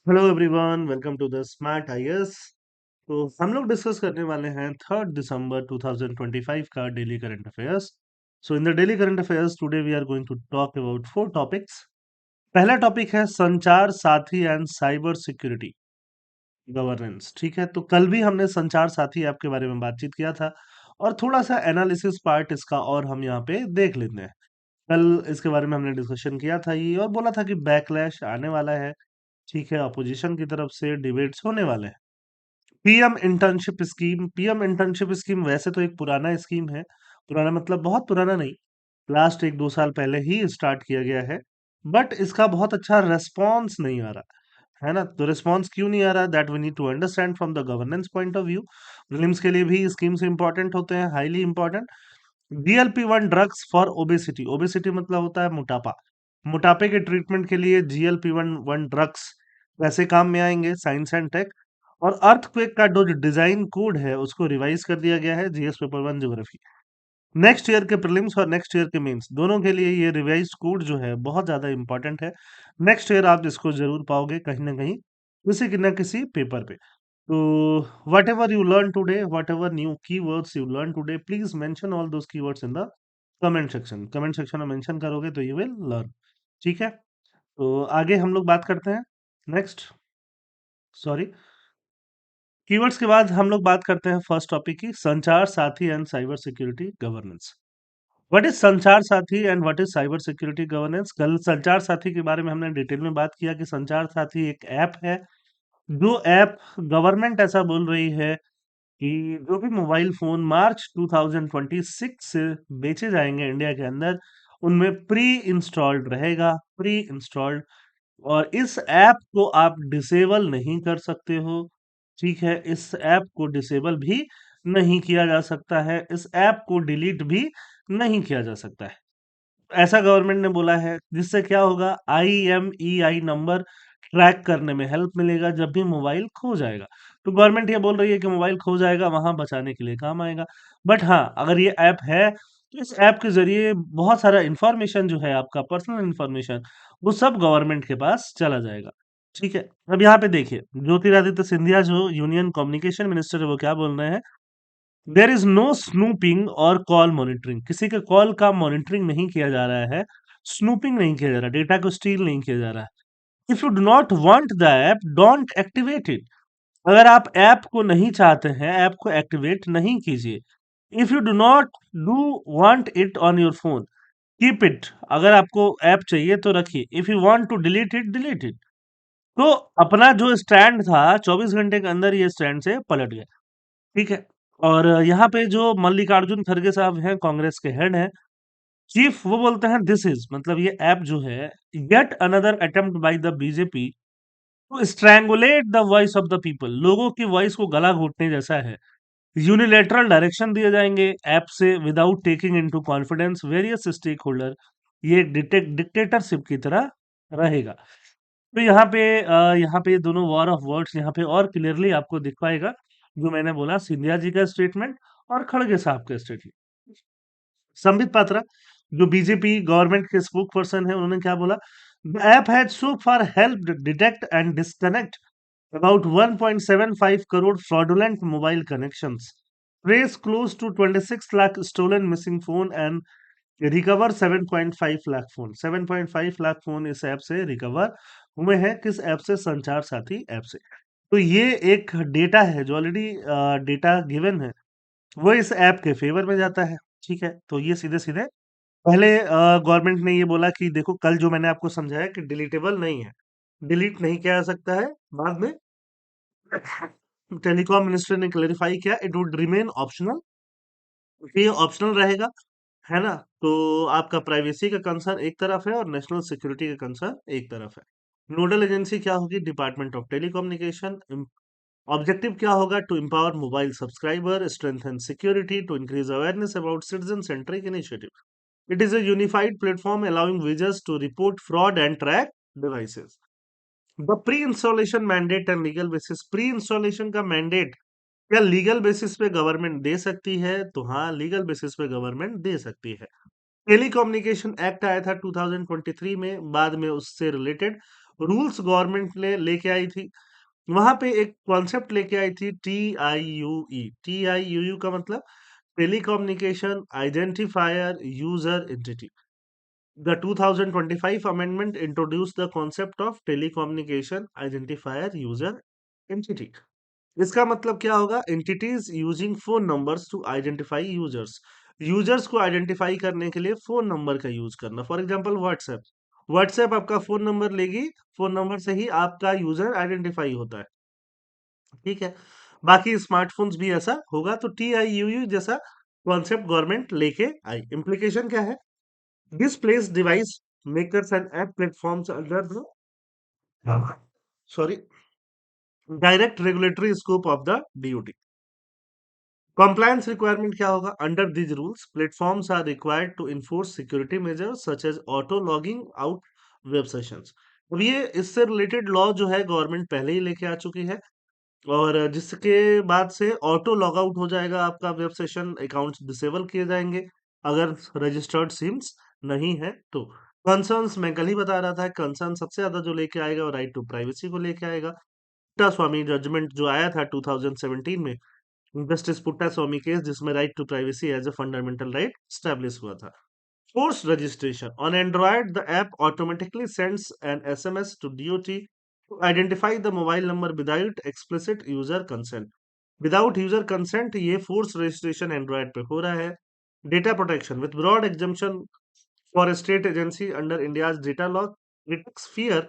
Hello everyone, welcome to the smart IAS. तो हम लोग डिस्कस करने वाले हैं 3 दिसंबर 2025 का daily current affairs. So in the daily current affairs today we are going to talk about 4 topics. पहला टॉपिक है संचार साथी एंड साइबर सिक्योरिटी गवर्नेंस। ठीक है, तो कल भी हमने संचार साथी ऐप के बारे में बातचीत किया था और थोड़ा सा एनालिसिस पार्ट इसका और हम यहाँ पे देख लेते हैं। कल इसके बारे में हमने डिस्कशन किया था ये और बोला था कि बैकलैश आने वाला है। ठीक है, अपोजिशन की तरफ से डिबेट्स होने वाले हैं। पीएम इंटर्नशिप स्कीम वैसे तो एक पुराना स्कीम है। पुराना मतलब बहुत पुराना नहीं, लास्ट 1-2 साल पहले ही स्टार्ट किया गया है। बट इसका बहुत अच्छा रेस्पॉन्स नहीं आ रहा है ना। तो रिस्पॉन्स क्यों नहीं आ रहा, that we need to understand from the governance point of view. Prelims के लिए भी स्कीम्स इंपॉर्टेंट होते हैं, highly important. GLP 1 drugs for obesity. Obesity मतलब होता है मोटापा। मोटापे के ट्रीटमेंट के लिए जीएलपी 1 ड्रग्स वैसे काम में आएंगे, साइंस एंड टेक। और अर्थक्वेक का जो डिजाइन कोड है उसको रिवाइज कर दिया गया है, GS paper 1 geography. Next year के प्रीलिम्स और नेक्स्ट ईयर के मेंस दोनों के लिए ये रिवाइज कोड जो है बहुत ज्यादा इंपॉर्टेंट है। नेक्स्ट ईयर आप इसको जरूर पाओगे कहीं ना कहीं, किसी न किसी पेपर पे। तो whatever you learn today, whatever new keywords you learn today, please mention all those keywords in the comment section. Comment section में मेंशन करोगे तो यू विल लर्न। ठीक है, तो आगे हम लोग बात करते हैं। नेक्स्ट, सॉरी, कीवर्ड्स के बाद हम लोग बात करते हैं फर्स्ट टॉपिक की, संचार साथी and cyber security governance. What is संचार साथी and what is cyber security governance. कल संचार साथी के बारे में हमने डिटेल में बात किया कि संचार साथी एक ऐप है, जो ऐप गवर्नमेंट ऐसा बोल रही है कि जो भी मोबाइल फोन मार्च 2026 से बेचे जाएंगे इंडिया के अंदर, उनमें प्री इंस्टॉल्ड रहेगा, प्री इंस्टॉल्ड। और इस ऐप को आप डिसेबल नहीं कर सकते हो। ठीक है, इस ऐप को डिसेबल भी नहीं किया जा सकता है, इस ऐप को डिलीट भी नहीं किया जा सकता है। ऐसा गवर्नमेंट ने बोला है, जिससे क्या होगा, IMEI नंबर ट्रैक करने में हेल्प मिलेगा जब भी मोबाइल खो जाएगा। तो गवर्नमेंट ये बोल रही है कि मोबाइल खो जाएगा वहां बचाने के लिए काम आएगा। बट हाँ, अगर ये ऐप है तो इस ऐप के जरिए बहुत सारा इंफॉर्मेशन जो है, आपका पर्सनल इंफॉर्मेशन, वो सब गवर्नमेंट के पास चला जाएगा। ठीक है, अब यहाँ पे देखिए, ज्योतिरादित्य सिंधिया जो यूनियन कम्युनिकेशन मिनिस्टर है वो क्या बोल रहे हैं। देर इज नो स्नूपिंग और कॉल मॉनिटरिंग। किसी के कॉल का मॉनिटरिंग नहीं किया जा रहा है, स्नूपिंग नहीं किया जा रहा, डेटा को स्टील नहीं किया जा रहा है। If you do not want the app, don't activate it. अगर आप ऐप को नहीं चाहते हैं, ऐप को एक्टिवेट नहीं कीजिए। If you do not do want it on your phone, keep it. अगर आपको ऐप चाहिए तो रखिए। If you want to delete it, delete it. तो अपना जो स्टैंड था 24 घंटे के अंदर ये स्टैंड से पलट गया। ठीक है, और यहाँ पे जो मल्लिकार्जुन खड़गे साहब हैं, कांग्रेस के हेड हैं, चीफ, वो बोलते हैं दिस इज, मतलब ये ऐप जो है, yet another attempt by the BJP to strangulate the voice of the people. लोगों की वॉइस को गला घोटने जैसा है। यूनिलेटरल डायरेक्शन दिए जाएंगे ऐप से without taking into confidence various stakeholder. ये एक डिक्टेटरशिप की तरह रहेगा। तो यहाँ पे दोनों वॉर ऑफ वर्ड्स यहाँ पे और क्लियरली आपको दिख पाएगा, जो मैंने बोला, सिंधिया जी का स्टेटमेंट और खड़गे साहब का स्टेटमेंट। संबित पात्रा, जो बीजेपी गवर्नमेंट के स्पोक पर्सन है, उन्होंने क्या बोला, the app has so far help detect and disconnect about 1.75 crore fraudulent mobile connections, trace close to 26 lakh stolen missing phone and recover 7.5 lakh phone. 7.5 lakh phone इस app से recover हुए हैं। किस ऐप से? संचार साथी ऐप से। तो ये एक डेटा है जो ऑलरेडी डेटा गिवन है, वो इस ऐप के फेवर में जाता है। ठीक है, तो ये सीधे सीधे पहले गवर्नमेंट ने ये बोला कि देखो, कल जो मैंने आपको समझाया कि डिलीटेबल नहीं है, डिलीट नहीं किया जा सकता है। बाद में टेलीकॉम मिनिस्टर ने क्लेरिफाई किया, इट वुड रिमेन ऑप्शनल। ये ऑप्शनल रहेगा, है ना। तो आपका प्राइवेसी का कंसर्न एक तरफ है और नेशनल सिक्योरिटी का कंसर्न एक तरफ है। नोडल एजेंसी क्या होगी? Department of telecommunication. ऑब्जेक्टिव क्या होगा? To empower mobile subscriber, strengthen security, to increase awareness about citizen-centric initiative. It is a unified platform allowing users to report fraud and track devices. The pre-installation mandate and legal basis. Pre-installation का mandate क्या legal basis पे government दे सकती है? तो हाँ, legal basis पे government दे सकती है। टेलीकम्युनिकेशन एक्ट आया था 2023 में, बाद में उससे रिलेटेड रूल्स गवर्नमेंट ने लेके आई थी। वहां पे एक कॉन्सेप्ट लेके आई थी, TIUE का मतलब telecommunication identifier user entity. The 2025 amendment introduced the concept of telecommunication identifier user entity. इसका मतलब क्या होगा? Entities using phone numbers to identify users. Users को आइडेंटिफाई करने के लिए फोन नंबर का यूज करना। फॉर एग्जांपल व्हाट्सएप, व्हाट्सएप आपका फोन नंबर लेगी, फोन नंबर से ही आपका यूजर आइडेंटिफाई होता है। ठीक है, बाकी स्मार्टफोन्स भी ऐसा होगा। तो TIUU जैसा कॉन्सेप्ट गवर्नमेंट लेके आई। इम्प्लीकेशन क्या है? This place device makers and app platforms under the sorry direct regulatory scope of the DOT. Compliance requirement क्या होगा? Under these rules, platforms are required to enforce security measures such as auto logging out web sessions. अब ये इससे related law जो है government पहले ही लेके आ चुकी है, और जिसके बाद से ऑटो लॉग आउट हो जाएगा आपका वेब सेशन, अकाउंट्स डिसेबल किए जाएंगे अगर रजिस्टर्ड सिम्स नहीं है तो। कंसर्न्स मैं कल ही बता रहा था, कंसर्न सबसे ज्यादा जो लेके आएगा वो राइट टू प्राइवेसी को लेके आएगा। पुट्टा स्वामी जजमेंट जो आया था 2017 में, जस्टिस पुट्टा स्वामी केस, जिसमें right to privacy as a fundamental right establish हुआ था। Force registration. On Android, the app automatically sends an SMS to DOT to identify the mobile number without explicit user consent. Without user consent, ये force registration Android पे हो रहा है। Data protection with broad exemption for a state agency under India's data law detects fear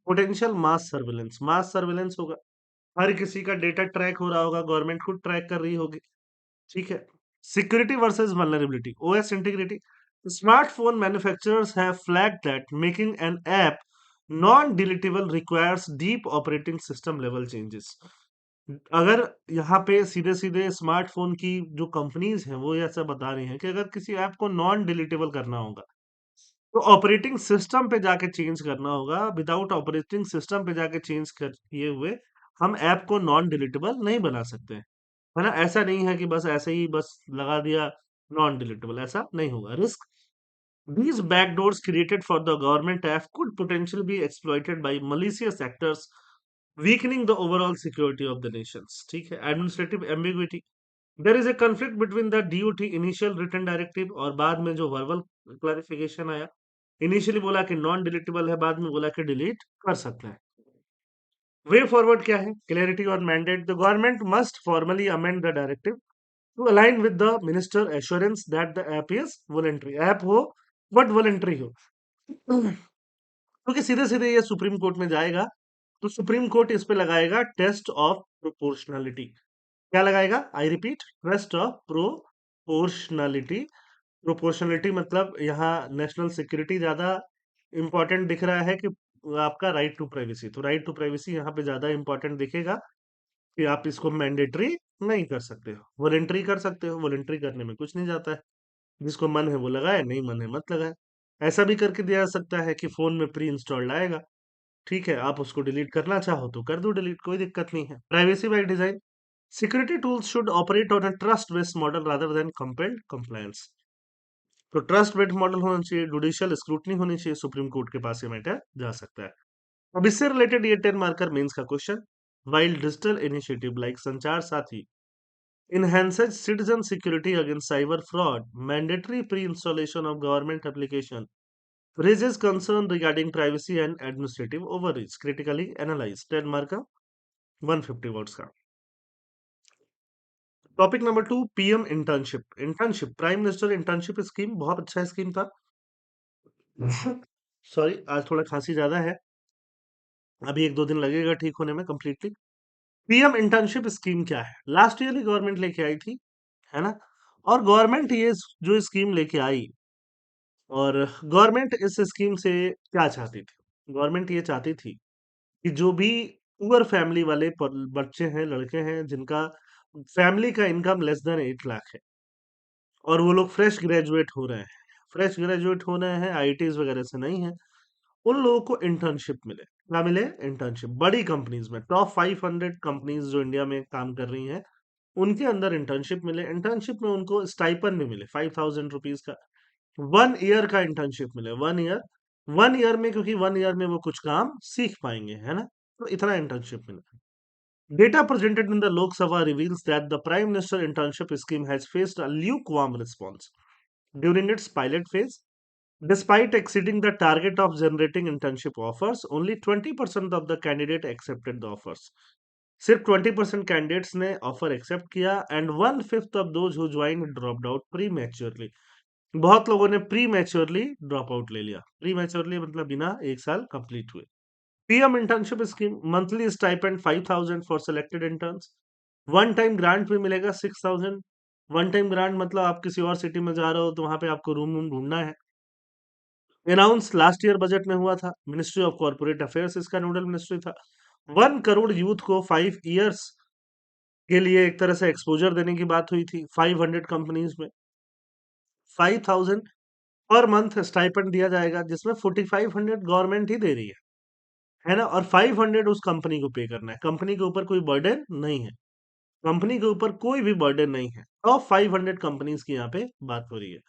potential mass surveillance. Mass surveillance होगा, हर किसी का data track हो रहा होगा, गवर्नमेंट खुद ट्रैक कर रही होगी। ठीक है, security versus vulnerability, OS integrity. Smartphone manufacturers have flagged that making an app non-deletable requires deep operating system level changes. अगर यहाँ पे सीधे सीधे स्मार्टफोन की जो कंपनीज हैं वो ऐसा बता रही हैं कि अगर किसी ऐप को नॉन डिलीटेबल करना होगा तो ऑपरेटिंग सिस्टम पे जाके चेंज करना होगा। विदाउट ऑपरेटिंग सिस्टम पे जाके चेंज किए हुए हम ऐप को नॉन डिलीटेबल नहीं बना सकते हैं। है ना? ऐसा नहीं है कि बस ऐसे ही बस लगा दिया नॉन डिलीटेबल, ऐसा नहीं होगा। Risk, these backdoors created for the government app could potentially be exploited by malicious actors, weakening the overall security of the nations. ठीक है, administrative ambiguity. There is a conflict between the DOT initial written directive और बाद में जो verbal clarification आया। Initially बोला कि non डिलीटेबल है, बाद में बोला कि डिलीट कर सकते हैं। वे फॉरवर्ड क्या है? क्लैरिटी और mandate. The government must formally amend the directive to align with the minister assurance that the app is voluntary. App हो बट वॉलंटरी हो। क्योंकि सीधे सीधे ये सुप्रीम कोर्ट में जाएगा तो सुप्रीम कोर्ट इस पे लगाएगा टेस्ट ऑफ प्रोपोर्शनलिटी। क्या लगाएगा? I repeat, test of proportionality. Proportionality मतलब यहाँ नेशनल सिक्योरिटी ज्यादा इंपॉर्टेंट दिख रहा है कि आपका राइट टू प्राइवेसी। तो राइट टू प्राइवेसी यहाँ पे ज्यादा इंपॉर्टेंट दिखेगा कि आप इसको मैंडेटरी नहीं कर सकते हो, वॉलेंट्री कर सकते हो। वॉलेंट्री करने में कुछ नहीं जाता है, जिसको मन है वो लगाए, नहीं मन है मत लगाए। ऐसा भी करके दिया जा सकता है कि फोन में प्री इंस्टॉल्ड आएगा, ठीक है, आप उसको डिलीट करना चाहो तो कर दो डिलीट, कोई दिक्कत नहीं है। Privacy by design, security tools should operate on a trust based model rather than compelled compliance. तो ट्रस्ट बेस्ड मॉडल होना चाहिए, जुडिशियल स्क्रूटनी होनी चाहिए, सुप्रीम कोर्ट के पास ये मैटर जा सकता है। अब इससे रिलेटेड ये 10 मार्कर मेंस का question. While digital initiative like संचार साथी enhances citizen security against cyber fraud, mandatory pre-installation of government application raises concern regarding privacy and administrative overreach. Critically analyze 10 mark का 150 words का। Topic number 2, PM internship. Internship, prime minister internship scheme बहुत अच्छा scheme था। Sorry, आज थोड़ा खांसी ज्यादा है, अभी 1-2 दिन लगेगा ठीक होने में कंप्लीटली। पीएम इंटर्नशिप स्कीम क्या है? लास्ट ईयर ही गवर्नमेंट लेके आई थी, है ना? और गवर्नमेंट ये जो स्कीम लेके आई, और गवर्नमेंट इस स्कीम से क्या चाहती थी? गवर्नमेंट ये चाहती थी कि जो भी पुअर फैमिली वाले बच्चे हैं, लड़के हैं, जिनका फैमिली का इनकम लेस देन 8 लाख है और वो लोग फ्रेश ग्रेजुएट हो रहे हैं, फ्रेश ग्रेजुएट हो रहे हैं, आईटीज वगैरह से नहीं है, उन लोगों को इंटर्नशिप मिले। क्या मिले? इंटर्नशिप। बड़ी कंपनीज में, टॉप 500 कंपनीज जो इंडिया में काम कर रही हैं, उनके अंदर इंटर्नशिप मिले। इंटर्नशिप में उनको स्टाइपन भी मिले 5,000 रुपीज का। 1 ईयर का इंटर्नशिप मिले, 1 ईयर। 1 ईयर में, क्योंकि 1 ईयर में वो कुछ काम सीख पाएंगे, है ना? तो इतना इंटर्नशिप मिला। Data presented in the Lok Sabha reveals that the Prime Minister internship scheme has faced a lukewarm response during its pilot phase. Despite exceeding the target of generating internship offers, only 20% of the candidate accepted the offers. सिर्फ 20% candidates ने offer accept किया and 1/5 of those who join dropped out pre maturely. बहुत लोगों ने pre maturely drop out ले लिया। Pre maturely मतलब बिना 1 साल कंप्लीट हुए। PM internship scheme, monthly stipend 5,000 for selected interns. One time grant भी मिलेगा 6,000। वन टाइम ग्रांट मतलब आप किसी और सिटी में जा रहे हो तो वहां पे आपको रूम वूम ढूंढना है। अनाउंस लास्ट ईयर बजट में हुआ था। मिनिस्ट्री ऑफ कॉर्पोरेट अफेयर्स इसका नोडल मिनिस्ट्री था। 1 करोड़ यूथ को 5 ईयर्स के लिए एक तरह से एक्सपोजर देने की बात हुई थी। 500 कंपनीज में 5,000 पर मंथ स्टाइपेंड दिया जाएगा, जिसमें 4,500 गवर्नमेंट ही दे रही है ना? और 500 उस कंपनी को पे करना है। कंपनी के ऊपर कोई बर्डन नहीं है। कंपनी के ऊपर कोई भी बर्डन नहीं है। टॉप 500 कंपनीज की यहाँ पे बात हो रही है।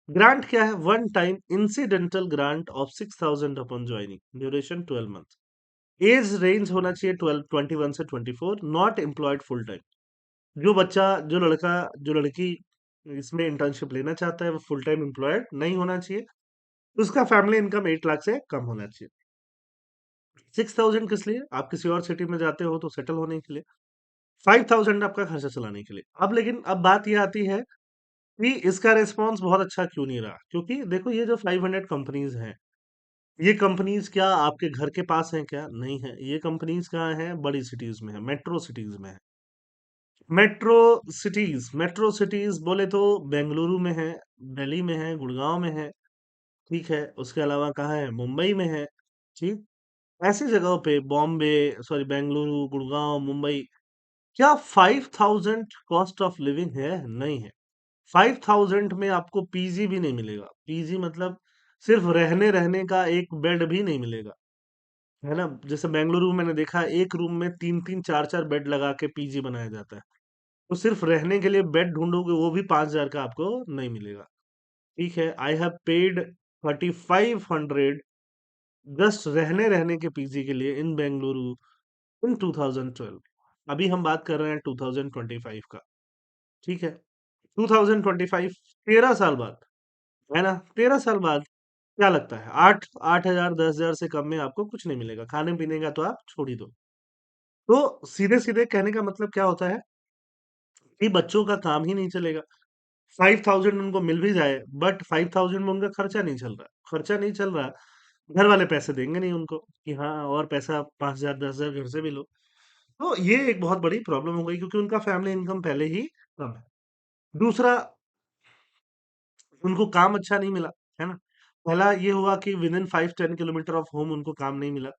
ग्रांट क्या है? One time incidental grant of 6,000 upon joining, duration 12 month. Age range होना चाहिए 21 से 24, नॉट एम्प्लॉयड फुल टाइम। जो बच्चा, जो लड़का, जो लड़की इसमें इंटर्नशिप लेना चाहता है वो फुल टाइम एम्प्लॉयड नहीं होना चाहिए। उसका फैमिली इनकम 8 लाख से कम होना चाहिए। 6,000 किस लिए? आप किसी और सिटी में जाते हो तो सेटल होने के लिए। 5,000 आपका खर्चा चलाने के लिए। अब लेकिन अब बात ये आती है कि इसका रिस्पॉन्स बहुत अच्छा क्यों नहीं रहा? क्योंकि देखो, ये जो 500 कंपनीज हैं, ये कंपनीज क्या आपके घर के पास हैं क्या? नहीं है। ये कंपनीज कहाँ हैं? बड़ी सिटीज में है, मेट्रो सिटीज में है। मेट्रो सिटीज बोले तो बेंगलुरु में है, दिल्ली में है, गुड़गांव में है। ठीक है, उसके अलावा कहाँ है? मुंबई में है। ठीक, ऐसी जगहों पे बॉम्बे, सॉरी बेंगलुरु, गुड़गांव, मुंबई, क्या 5,000 कॉस्ट ऑफ लिविंग है? नहीं है। 5,000 में आपको पीजी भी नहीं मिलेगा। पीजी मतलब सिर्फ रहने रहने का एक बेड भी नहीं मिलेगा, है ना? जैसे बेंगलुरु में मैंने देखा, एक रूम में 3-3 4-4 बेड लगा के पीजी बनाया जाता है। तो सिर्फ रहने के लिए बेड ढूंढोगे वो भी 5,000 का आपको नहीं मिलेगा। ठीक है, आई हैव पेड 3,500 जस्ट रहने रहने के पीजी के लिए इन बेंगलुरु इन 2012। अभी हम बात कर रहे हैं 2025 का। ठीक है, 2025, 13 साल बाद, है ना? 13 साल बाद क्या लगता है? 8,000 10,000 से कम में आपको कुछ नहीं मिलेगा। खाने पीने का तो आप छोड़ ही दो। तो सीधे सीधे कहने का मतलब क्या होता है कि बच्चों का काम ही नहीं चलेगा। 5,000 उनको मिल भी जाए, बट 5,000 में उनका खर्चा नहीं चल रहा। खर्चा नहीं चल रहा, घर वाले पैसे देंगे नहीं उनको कि हाँ और पैसा 5,000 10,000 घर से भी लो। तो ये एक बहुत बड़ी प्रॉब्लम हो गई, क्योंकि उनका फैमिली इनकम पहले ही कम है। दूसरा, उनको काम अच्छा नहीं मिला, है ना? पहला ये हुआ कि with in 5-10 kilometre of home उनको काम नहीं मिला।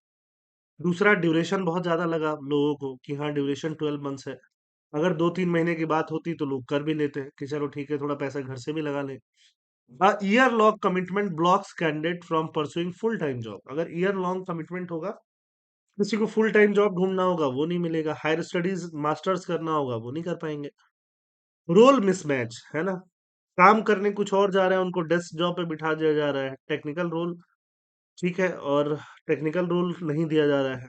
दूसरा, ड्यूरेशन बहुत ज्यादा लगा लोगों को कि हाँ ड्यूरेशन 12 मंथ्स है। अगर 2-3 महीने की बात होती तो लोग कर भी लेते हैं कि चलो ठीक है, थोड़ा पैसा घर से भी लगा लें। Year long commitment blocks candidate from pursuing full time job. अगर ईयर लॉन्ग कमिटमेंट होगा, किसी को फुल टाइम जॉब ढूंढना होगा वो नहीं मिलेगा। हायर स्टडीज मास्टर्स करना होगा वो नहीं कर पाएंगे। रोल मिसमैच, है ना? काम करने कुछ और जा रहे हैं, उनको डेस्क जॉब पे बिठा दिया जा रहा है, टेक्निकल रोल। ठीक है, और टेक्निकल रोल नहीं दिया जा रहा है,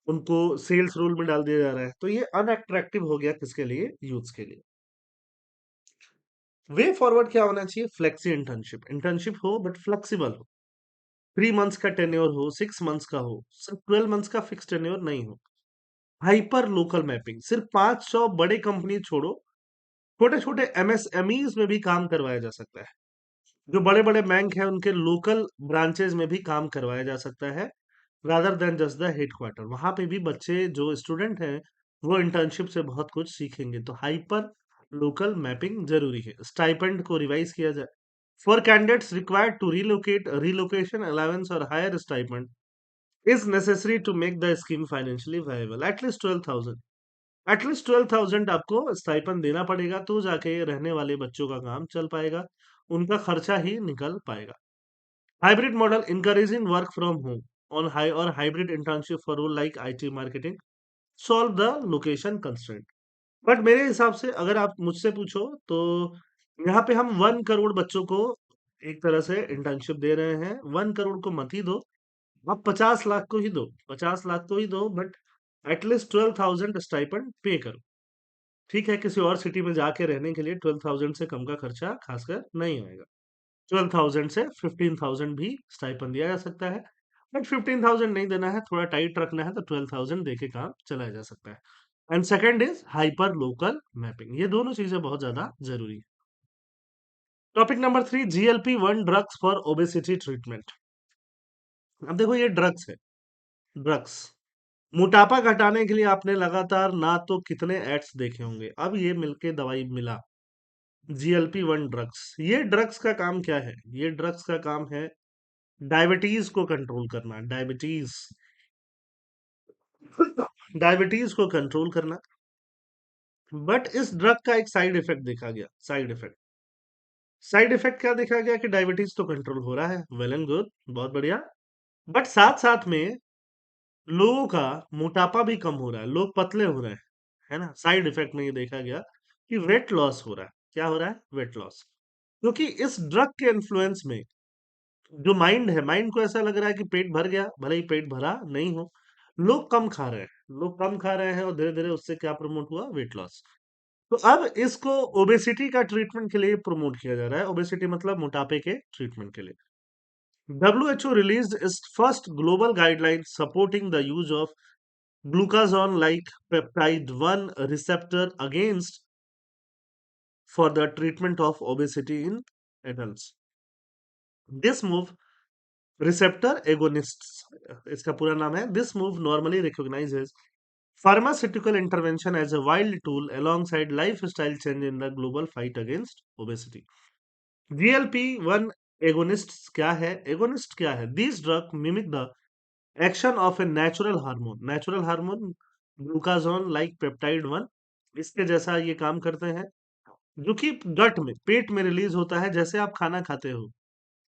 उनको सेल्स रोल में डाल दिया जा रहा है। तो ये अनअट्रैक्टिव हो गया किसके लिए? यूथ्स के लिए। वे फॉरवर्ड क्या होना चाहिए? Flexi internship. इंटर्नशिप हो बट फ्लेक्सिबल हो। 3 मंथ्स का टेन्योर हो, 6 मंथ्स का हो, सिर्फ 12 मंथ्स का फिक्स टेन्योर नहीं हो। हाइपर लोकल मैपिंग, सिर्फ 500 बड़े कंपनी छोड़ो, छोटे छोटे एमएसएमईज में भी काम करवाया जा सकता है। जो बड़े बड़े बैंक हैं उनके लोकल ब्रांचेज में भी काम करवाया जा सकता है, rather than just the headquarter. वहां पे भी बच्चे जो स्टूडेंट हैं वो इंटर्नशिप से बहुत कुछ सीखेंगे। तो हाइपर लोकल मैपिंग जरूरी है। स्टाइपेंड को रिवाइज किया जाए। For candidates required to relocate, relocation allowance और higher stipend is necessary to make the scheme financially viable. At least 12,000, at least 12,000 आपको स्टाइपेंड देना पड़ेगा, तो जाके रहने वाले बच्चों का काम चल पाएगा, उनका खर्चा ही निकल पाएगा। Hybrid model encouraging work from home on high और hybrid internship for role like IT marketing solve the location constraint. But मेरे हिसाब से अगर आप मुझसे पूछो तो यहाँ पे हम 1 करोड़ बच्चों को एक तरह से इंटर्नशिप दे रहे हैं, 1 करोड़ को मत ही दो, आप 50 लाख को ही दो, 50 लाख को ही दो, बट एटलीस्ट 12,000 स्टाइपेंड पे करो। ठीक है, किसी और सिटी में जाके रहने के लिए 12,000 से कम का खर्चा खासकर नहीं आएगा। 12,000 से 15,000 भी स्टाइपेंड दिया जा सकता है, बट 15,000 नहीं देना है, थोड़ा टाइट रखना है, तो 12,000 दे के काम चलाया जा सकता है। And second is hyper local mapping, ये दोनों चीजें बहुत ज्यादा जरूरी है। Topic number 3, GLP-1 drugs for obesity treatment. अब देखो ये ड्रग्स है, ड्रग्स मोटापा घटाने के लिए आपने लगातार ना तो कितने एड्स देखे होंगे, अब ये मिलके दवाई मिला, GLP-1 ड्रग्स। ये ड्रग्स का काम क्या है? ये ड्रग्स का काम है डायबिटीज को कंट्रोल करना, डायबिटीज, डायबिटीज को कंट्रोल करना। बट इस ड्रग का एक साइड इफेक्ट देखा गया, साइड इफेक्ट क्या देखा गया कि डायबिटीज तो कंट्रोल हो रहा है, वेल एंड गुड, बहुत बढ़िया, बट साथ साथ में लोगों का मोटापा भी कम हो रहा है, लोग पतले हो रहे हैं, है ना। साइड इफेक्ट में ये देखा गया कि वेट लॉस हो रहा है। क्या हो रहा है? Weight loss. क्योंकि इस ड्रग के इन्फ्लुएंस में जो माइंड है, माइंड को ऐसा लग रहा है कि पेट भर गया, भले ही पेट भरा नहीं हो, लोग कम खा रहे हैं, लोग कम खा रहे हैं, और धीरे धीरे उससे क्या प्रमोट हुआ? Weight loss. तो अब इसको ओबेसिटी का ट्रीटमेंट के लिए प्रमोट किया जा रहा है, ओबेसिटी मतलब मोटापे के ट्रीटमेंट के लिए। WHO released its first global guideline supporting the use of glucagon like peptide 1 receptor against for the treatment of obesity in adults. This move, receptor agonists, इसका पूरा नाम है, this move normally recognizes pharmaceutical intervention as a wild tool alongside lifestyle change in the global fight against obesity. GLP-1 agonists क्या है? Agonist क्या है? These drugs mimic the action of a natural hormone glucagon like peptide 1, इसके जैसा ये काम करते हैं, जो कि गट में, पेट में रिलीज होता है, जैसे आप खाना खाते हो,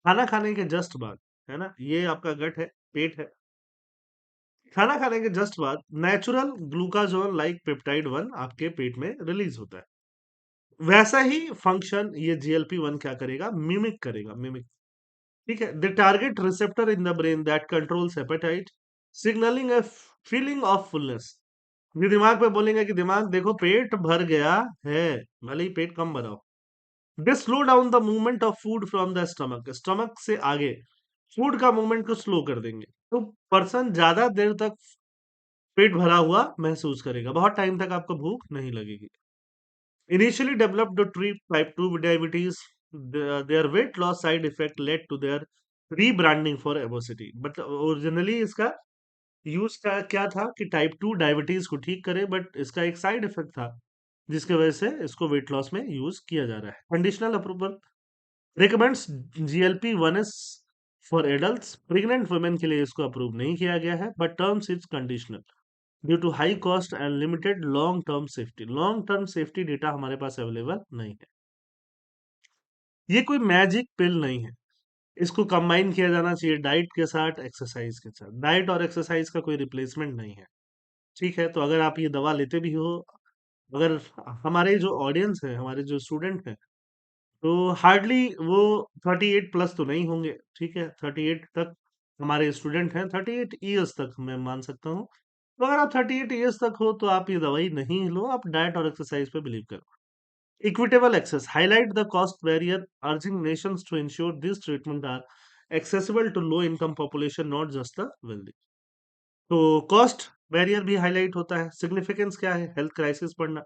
खाना खाने के जस्ट बाद, है ना, ये आपका गट है, पेट है, खाना खाने के जस्ट बाद नेचुरल ग्लूकाजोन लाइक पेप्टाइड 1 आपके पेट में रिलीज होता है। वैसा ही फंक्शन ये GLP-1 क्या करेगा? मिमिक करेगा, मिमिक। ठीक है, the target receptor in the brain that controls हेपेटाइट signalling a feeling of fullness. ये दिमाग पे बोलेंगे कि दिमाग देखो पेट भर गया है, भले ही पेट कम भरा हो। They slow down the movement of food from the stomach, stomach से आगे फूड का मूवमेंट को स्लो कर देंगे, तो पर्सन ज्यादा देर तक पेट भरा हुआ महसूस करेगा, बहुत टाइम तक आपको भूख नहीं लगेगी। Initially developed to treat type 2 diabetes, their weight loss side effect led to their rebranding for obesity. मतलब ओरिजिनली इसका यूज का क्या था कि टाइप 2 डायबिटीज को ठीक करे, बट इसका एक साइड इफेक्ट था जिसकी वजह से इसको वेट लॉस में यूज किया जा रहा है। Conditional approval recommends GLP-1 s for adults, pregnant women के लिए इसको अप्रूव नहीं किया गया है, but terms is conditional due to high cost and limited long term safety. Long term safety data हमारे पास अवेलेबल नहीं है। ये कोई मैजिक पिल नहीं है, इसको कंबाइन किया जाना चाहिए डाइट के साथ, एक्सरसाइज के साथ। डाइट और एक्सरसाइज का कोई रिप्लेसमेंट नहीं है। ठीक है, तो अगर आप ये दवा लेते भी हो, अगर हमारे जो ऑडियंस है, हमारे जो स्टूडेंट हैं, तो हार्डली वो 38 प्लस तो नहीं होंगे। ठीक है, 38 तक हमारे स्टूडेंट हैं, 38 ईयर्स तक मैं मान सकता हूँ। तो अगर आप 38 ईयर्स तक हो तो आप ये दवाई नहीं लो, आप डाइट और एक्सरसाइज पे बिलीव करो। Equitable access highlight the cost barrier, urging nations to ensure these treatments are accessible to low income population, not just the wealthy. तो कॉस्ट बैरियर भी हाईलाइट होता है। सिग्निफिकेंस क्या है? हेल्थ क्राइसिस बढ़ना,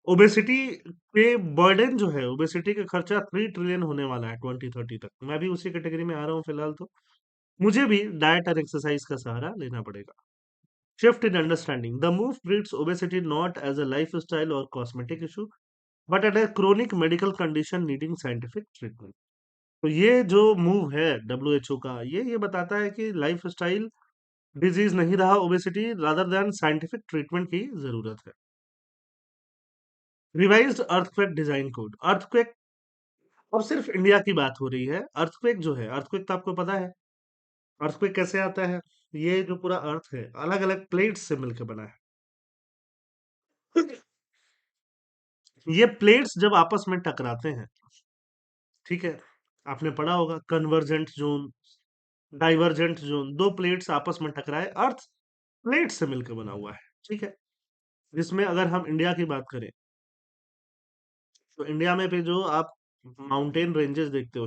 ओबेसिटी पे बर्डन जो है, ओबेसिटी का खर्चा 3 ट्रिलियन होने वाला है 2030 तक। मैं भी उसी कैटेगरी में आ रहा हूँ फिलहाल, तो मुझे भी डाइट और एक्सरसाइज का सहारा लेना पड़ेगा। Shift in understanding the move treats obesity not as a लाइफ स्टाइल और cosmetic issue, but at a chronic medical condition needing scientific treatment। तो ये जो मूव है WHO का, ये बताता है कि लाइफ स्टाइल डिजीज नहीं रहा obesity, rather than scientific treatment की जरूरत है। Revised earthquake design code, earthquake अब सिर्फ इंडिया की बात हो रही है। अर्थक्वेक जो है, अर्थक्वेक तो आपको पता है, अर्थक्वेक कैसे आता है? ये जो पूरा अर्थ है अलग अलग प्लेट्स से मिलकर बना है। ये प्लेट्स जब आपस में टकराते हैं, ठीक है, आपने पढ़ा होगा, कन्वर्जेंट जोन, डाइवर्जेंट जोन, दो प्लेट्स आपस में टकराए, अर्थ प्लेट से मिलकर बना हुआ है, ठीक है। जिसमें अगर हम इंडिया की बात करें, तो इंडिया में पे जो आप माउंटेन रेंजेस देखते हो,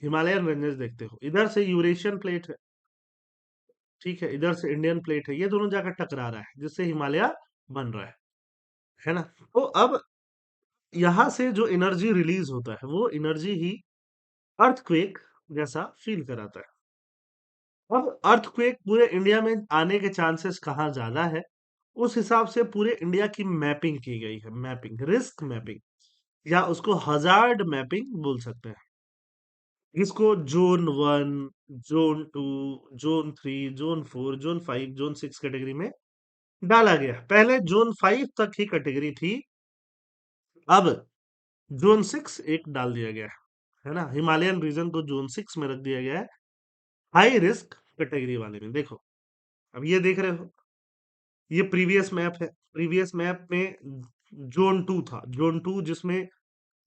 हिमालयन रेंजेस देखते हो, इधर से यूरेशियन प्लेट है, ठीक है, इधर से इंडियन प्लेट है, ये दोनों जाकर टकरा रहा है, जिससे हिमालय बन रहा है ना। तो अब यहाँ से जो एनर्जी रिलीज होता है, वो एनर्जी ही अर्थक्वेक जैसा फील कराता है। अब अर्थक्वेक पूरे इंडिया में आने के चांसेस कहाँ ज्यादा है, उस हिसाब से पूरे इंडिया की मैपिंग की गई है, मैपिंग, रिस्क मैपिंग, या उसको हजार्ड मैपिंग बोल सकते हैं। इसको zone 1, zone 2, zone 3, zone 4, zone 5, zone 6 category में डाला गया। पहले जोन 5 तक ही कैटेगरी थी, अब जोन 6 एक डाल दिया गया है ना, हिमालयन रीजन को जोन 6 में रख दिया गया है, हाई रिस्क कैटेगरी वाले में। देखो, अब ये देख रहे हो, ये प्रीवियस मैप है, प्रीवियस मैप में जोन 2 था, जोन 2 जिसमें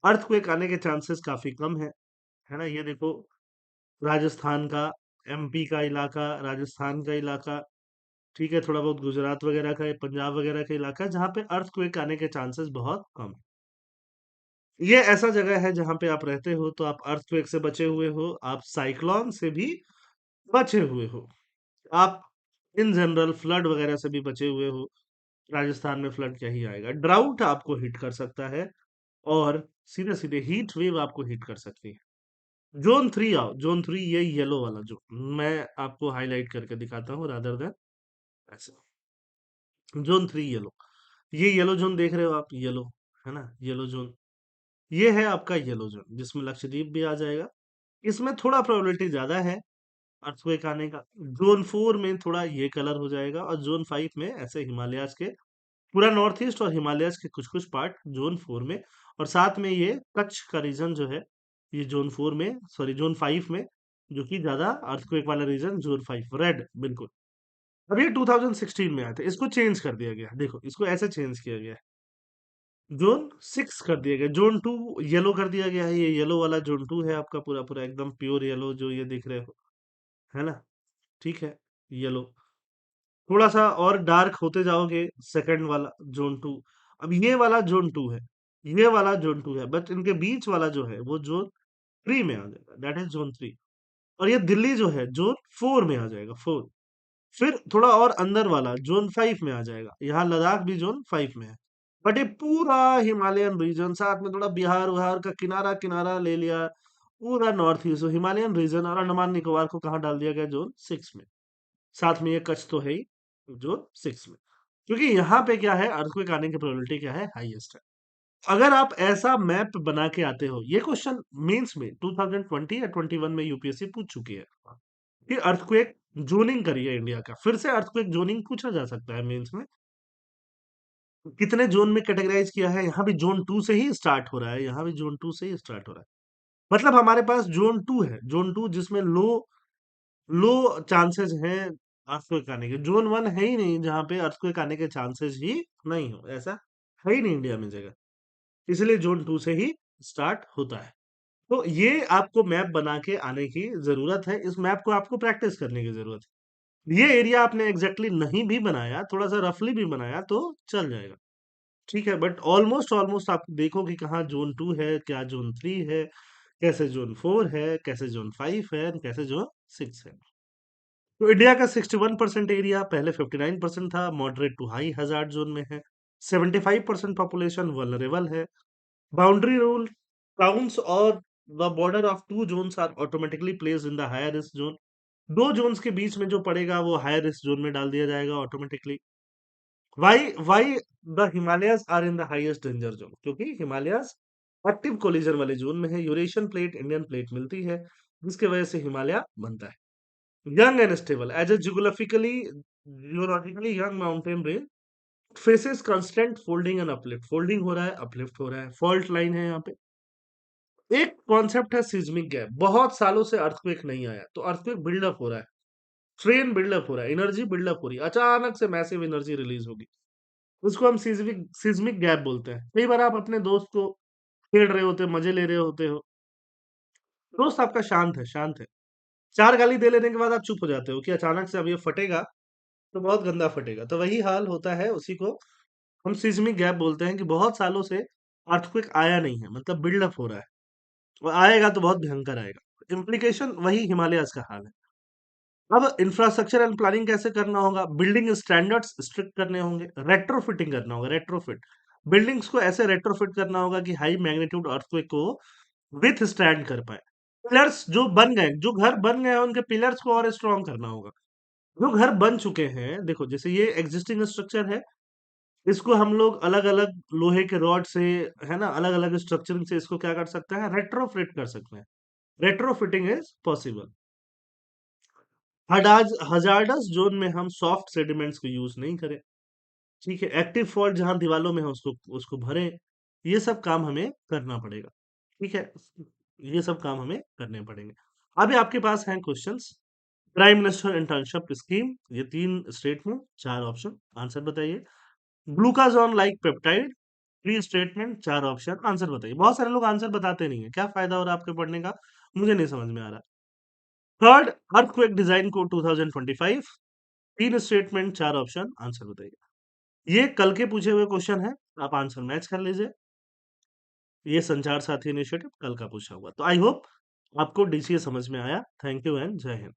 अर्थक्वेक आने के चांसेस काफी कम है ना। ये देखो, राजस्थान का, एमपी का इलाका, राजस्थान का इलाका, ठीक है, थोड़ा बहुत गुजरात वगैरह का, पंजाब वगैरह का इलाका, जहाँ पे अर्थक्वेक आने के चांसेस बहुत कम है। ये ऐसा जगह है जहाँ पे आप रहते हो, तो आप अर्थक्वेक से बचे हुए हो, आप साइक्लोन से भी बचे हुए हो, आप इन जनरल फ्लड वगैरह से भी बचे हुए हो। राजस्थान में फ्लड क्या ही आएगा, ड्राउट आपको हिट कर सकता है, और सीधे सीधे हीट वेव आपको हिट कर सकती है। जोन 3 आओ, जोन 3, ये येलो वाला जो मैं आपको हाईलाइट करके दिखाता हूँ, रादर देन ऐसे। जोन 3 येलो, ये येलो जोन देख रहे हो आप, येलो, है ना, येलो जोन, ये है आपका येलो जोन, जिसमें लक्षद्वीप भी आ जाएगा। इसमें थोड़ा प्रोबेबिलिटी ज्यादा है अर्थक्वेक आने का। जोन 4 में थोड़ा ये कलर हो जाएगा, और जोन 5 में ऐसे हिमालयाज के पूरा नॉर्थ ईस्ट और हिमालयस के कुछ कुछ पार्ट जोन 4 में, और साथ में ये कच्छ का रीजन जो है, ये जोन 4 में, सॉरी जोन 5 में, जो कि ज्यादा अर्थक्वेक वाला रीजन, जोन 5 रेड बिल्कुल। अब ये 2016 में आया था, इसको चेंज कर दिया गया, देखो इसको ऐसे चेंज किया गया है, जोन 6 कर दिया गया, जोन 2 येलो कर दिया गया है, ये येलो वाला जोन 2 है आपका, पूरा पूरा एकदम प्योर येलो जो ये दिख रहे हो, है ना, ठीक है, येलो। थोड़ा सा और डार्क होते जाओगे, सेकंड वाला जोन 2, अब ये वाला जोन 2 है, ये वाला जोन 2 है, बट इनके बीच वाला जो है वो जोन 3 में आ जाएगा, दैट इज जोन 3। और ये दिल्ली जो है जोन 4 में आ जाएगा, 4। फिर थोड़ा और अंदर वाला जोन 5 में आ जाएगा, यहाँ लद्दाख भी जोन 5 में है। बट ये पूरा हिमालयन रीजन, साथ में थोड़ा बिहार उहार का किनारा किनारा ले लिया, पूरा नॉर्थ ईस्ट हिमालयन रीजन, और अंडमान निकोबार को कहाँ डाल दिया गया, जोन 6 में। साथ में ये कच्छ तो है ही, जोन 6 में, क्योंकि यहाँ पे क्या है, अर्थक्वेक आने की प्रोबेबिलिटी क्या है, हाईएस्ट है। अगर आप ऐसा मैप बना के आते हो, ये क्वेश्चन मेंस में 2020 या 21 में यूपीएससी पूछ चुकी है कि अर्थक्वेक जोनिंग करिए इंडिया का, फिर से अर्थक्वेक जोनिंग पूछा जा सकता है मेंस में, कितने जोन में कैटेगराइज किया है, यहाँ भी जोन 2 से ही स्टार्ट हो रहा है, यहाँ भी जोन 2 से ही स्टार्ट हो रहा है। मतलब हमारे पास जोन 2 है, जोन 2 जिसमें लो लो चांसेस हैं अर्थक्वेक आने के, जोन 1 है ही नहीं जहां पे अर्थक्वेक आने के चांसेस ही नहीं हो, ऐसा है ही नहीं इंडिया में जगह, इसलिए जोन 2 से ही स्टार्ट होता है। तो ये आपको मैप बना के आने की जरूरत है, इस मैप को आपको प्रैक्टिस करने की जरूरत है। ये एरिया आपने एग्जैक्टली नहीं भी बनाया, थोड़ा सा रफली भी बनाया तो चल जाएगा, ठीक है, बट ऑलमोस्ट ऑलमोस्ट आप देखो कि कहाँ जोन 2 है, क्या जोन 3 है, कैसे जोन 4 है, कैसे जोन 5 है, कैसे जोन 6 है। तो इंडिया का 61% एरिया पहले 59% था, moderate to high hazard zone में है। 75% पॉपुलेशन वल्नरेबल है। बाउंड्री रूल काउंट्स और the border of two zones are automatically placed in the higher risk zone. दो जोन्स के बीच में जो पड़ेगा वो हायर रिस्क जोन में डाल दिया जाएगा automatically. Why the Himalayas are in the highest danger zone, क्योंकि हिमालयस एक्टिव कोलिजन वाले जोन में है, यूरेशियन प्लेट इंडियन प्लेट मिलती है, जिसकी वजह से हिमालय बनता है। Young and stable as a geologically young mountain range faces constant folding and uplift, folding हो रहा है, uplift हो रहा है, fault line है यहाँ पे। एक कॉन्सेप्ट है सिज्मिक गैप, बहुत सालों से अर्थक्वेक नहीं आया, तो अर्थक्वेक बिल्डअप हो रहा है, ट्रेन बिल्डअप हो रहा है, एनर्जी बिल्डअप हो रही है, अचानक से मैसिव एनर्जी रिलीज होगी, उसको हम सिज्मिक गैप बोलते हैं। कई बार आप अपने दोस्त को खेल रहे होते हो, मजे ले रहे होते हो, दोस्त आपका शांत है, शांत है। 4 गाली दे लेने के बाद आप चुप हो जाते हो कि अचानक से अब ये फटेगा, तो बहुत गंदा फटेगा। तो वही हाल होता है, उसी को हम सिस्मिक गैप बोलते हैं कि बहुत सालों से अर्थक्वेक आया नहीं है, मतलब बिल्ड अप हो रहा है। और आएगा तो बहुत भयंकर आएगा। इम्प्लीकेशन वही हिमालयाज़ का हाल है। अब इंफ्रास्ट्रक्चर एंड प्लानिंग कैसे करना होगा? बिल्डिंग स्टैंडर्ड्स स्ट्रिक्ट करने होंगे, रेट्रोफिटिंग करना होगा, रेट्रोफिट। बिल्डिंग्स को ऐसे रेट्रोफिट करना होगा कि हाई मैग्नीट्यूड अर्थक्वेक को विथस्टैंड कर पाए। पिलर्स जो बन गए, जो घर बन गए हैं उनके पिलर्स को और स्ट्रॉन्ग करना होगा। जो घर बन चुके हैं, देखो जैसे ये एग्जिस्टिंग स्ट्रक्चर है, इसको हम लोग अलग-अलग लोहे के रॉड से, है ना, अलग-अलग स्ट्रक्चरिंग से इसको क्या कर सकते हैं? रेट्रोफिट कर सकते हैं। Retrofitting is possible. Hazardous zone में हम सॉफ्ट सेडिमेंट्स को यूज नहीं करें। ठीक है, एक्टिव फॉल्ट जहां दीवालों में है उसको उसको भरें। ये सब काम हमें करना पड़ेगा। ठीक है, ये सब काम हमें करने पड़ेंगे। अभी आपके पास हैं questions. Prime minister internship scheme, ये 3 स्टेटमेंट, 4 ऑप्शन, आंसर बताइए। Glucagon like peptide, 3 statement, 4 option, answer बताइए। बहुत सारे लोग आंसर बताते नहीं है, क्या फायदा हो रहा है आपके पढ़ने का? मुझे नहीं समझ में आ रहा। Third, earthquake design code 2025, 3 statement, 4 option, answer बताइए। ये कल के पूछे हुए क्वेश्चन है, आप आंसर मैच कर लीजिए। ये संचार साथी इनिशिएटिव कल का पूछा हुआ। तो आई होप आपको डीसीए समझ में आया। थैंक यू एंड जय हिंद।